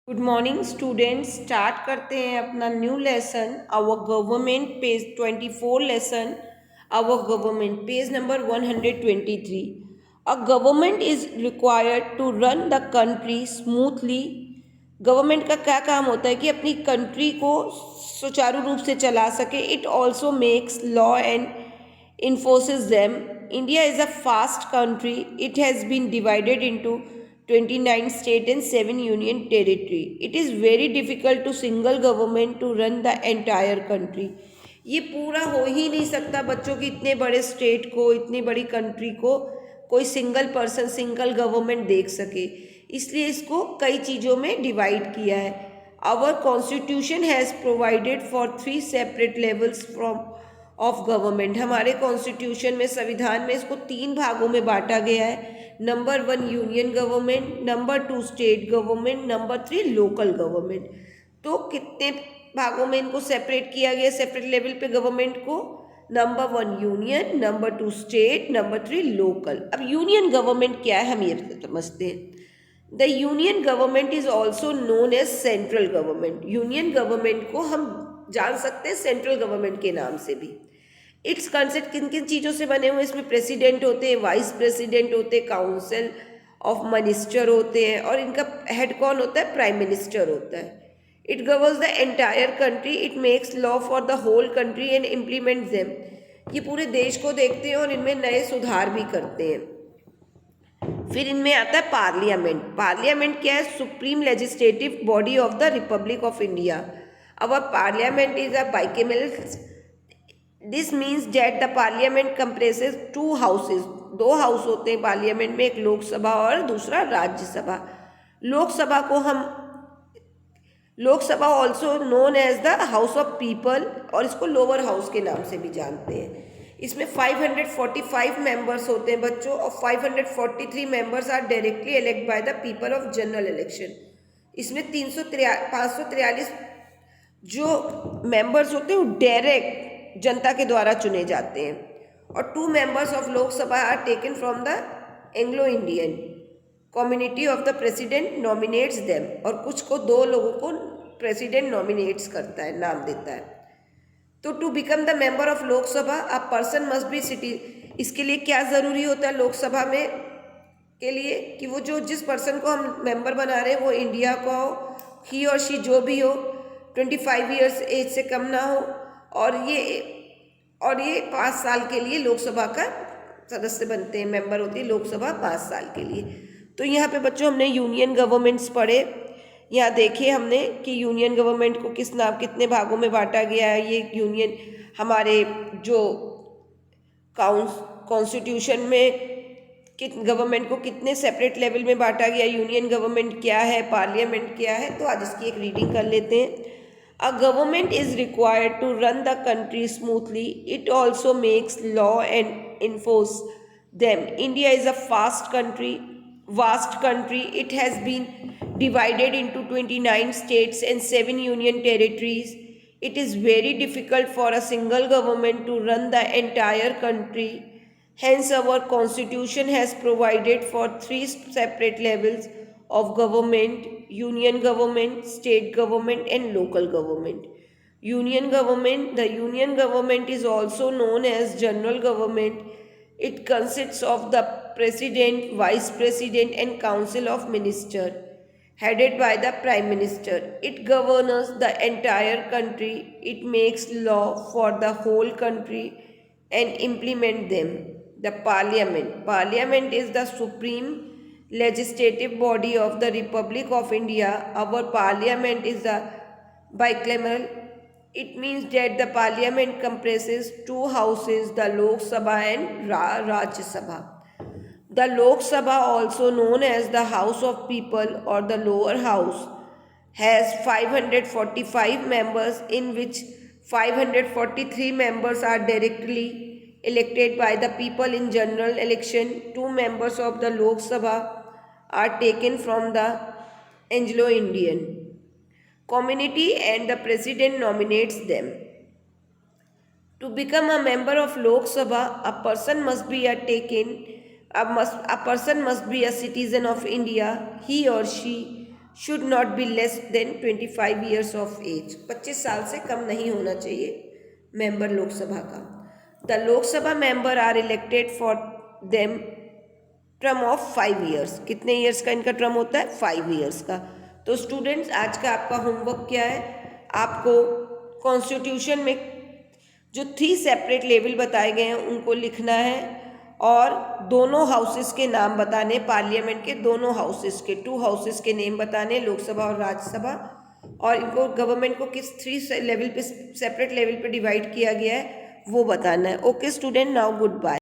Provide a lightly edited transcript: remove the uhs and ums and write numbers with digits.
Good morning students. Start करते हैं अपना new lesson our government page 24 lesson our government page number 123। A government is required to run the country smoothly. Government का क्या काम होता है कि अपनी कंट्री को सुचारू रूप से चला सके। It also makes law and enforces them. India is a vast country. It has been divided into 29 state and 7 union territory. It is very difficult to single government to run the entire country. ये पूरा हो ही नहीं सकता बच्चों की इतने बड़े state को, इतनी बड़ी कंट्री को कोई सिंगल पर्सन, सिंगल गवर्नमेंट देख सके, इसलिए इसको कई चीज़ों में डिवाइड किया है। Our constitution has provided for 3 separate levels from of government. हमारे कॉन्स्टिट्यूशन में, संविधान में इसको 3 भागों में बांटा गया है। Number 1 union government, number 2 state government, number 3 local government. तो कितने भागों में इनको सेपरेट किया गया, सेपरेट लेवल पे गवर्नमेंट को? Number 1 union, number 2 state, number 3 local. अब यूनियन गवर्नमेंट क्या है हम ये समझते हैं। The union government is also known as central government. Union government को हम जान सकते हैं सेंट्रल गवर्नमेंट के नाम से भी। इट्स कंसेप्ट किन किन चीज़ों से बने हुए? इसमें प्रेसिडेंट होते हैं, वाइस प्रेसिडेंट होते हैं, काउंसिल ऑफ मिनिस्टर होते हैं, और इनका हेड कौन होता है? प्राइम मिनिस्टर होता है। It governs the entire country. It makes law for the whole country and implements them. ये पूरे देश को देखते हैं और इनमें नए सुधार भी करते हैं। फिर इनमें आता है पार्लियामेंट। पार्लियामेंट क्या है? Supreme legislative body of the Republic of India. Our parliament is a bicameral. This means that the parliament comprises 2 houses. 2 house होते हैं पार्लियामेंट में, एक लोकसभा और दूसरा राज्यसभा। लोकसभा को हम Lok Sabha also known as the house of people, और इसको लोअर हाउस के नाम से भी जानते हैं। इसमें 545 मेंबर्स होते हैं बच्चों, और 543 members are directly elect by the people of general election. इसमें 543 जो मेंबर्स होते हैं वो डायरेक्ट जनता के द्वारा चुने जाते हैं, और 2 members of Lok Sabha are taken from the Anglo Indian community of the president nominates them. और कुछ को 2 लोगों को प्रेसिडेंट नॉमिनेट्स करता है, नाम देता है। तो to become the member of Lok Sabha a person must be city. इसके लिए क्या ज़रूरी होता है लोकसभा में के लिए? कि वो जो जिस पर्सन को हम मेंबर बना रहे हैं वो इंडिया का हो, ही और शी जो भी हो, 25 ईयर्स एज से कम ना हो, और ये 5 साल के लिए लोकसभा का सदस्य बनते हैं, मेंबर होती है लोकसभा 5 साल के लिए। तो यहाँ पे बच्चों हमने यूनियन गवर्नमेंट्स पढ़े। यहाँ देखे हमने कि यूनियन गवर्नमेंट को कितने भागों में बांटा गया है। ये यूनियन हमारे जो कॉन्स्टिट्यूशन में गवर्नमेंट को कितने सेपरेट लेवल में बांटा गया, यूनियन गवर्नमेंट क्या है, पार्लियामेंट क्या है। तो आज इसकी एक रीडिंग कर लेते हैं। A government is required to run the country smoothly. It also makes law and enforce them. India is a vast country. It has been divided into 29 states and 7 union territories. It is very difficult for a single government to run the entire country. Hence, our constitution has provided for 3 separate levels of government: union government, state government, and local government. The union government is also known as general government. It consists of the president, vice president, and council of minister, headed by the prime minister. It governs the entire country. It makes law for the whole country and implement them. The parliament is the supreme legislative body of the Republic of India. Our parliament is a bicameral. It means that the parliament comprises 2 houses, the Lok Sabha and Rajya Sabha. The Lok Sabha, also known as the House of People or the lower house, has 545 members, in which 543 members are directly elected by the people in general election. 2 members of the Lok Sabha are taken from the Anglo-Indian community and the president nominates them. To become a member of Lok Sabha, a person must be a citizen of India. He or she should not be less than 25 years of age. 25 साल से कम नहीं होना चाहिए member Lok Sabha का। The Lok Sabha member are elected for them term of 5 years. कितने years का इनका term होता है? 5 ईयर्स का। तो स्टूडेंट्स, आज का आपका होमवर्क क्या है? आपको कॉन्स्टिट्यूशन में जो 3 सेपरेट लेवल बताए गए हैं उनको लिखना है और दोनों हाउसेस के नाम बताने, पार्लियामेंट के दोनों हाउसेस के 2 हाउसेस के नेम बताने, लोकसभा और राज्यसभा, और इनको गवर्नमेंट को किस 3 लेवल पे, सेपरेट लेवल पे डिवाइड किया गया है वो बताना है। Okay student, now good bye.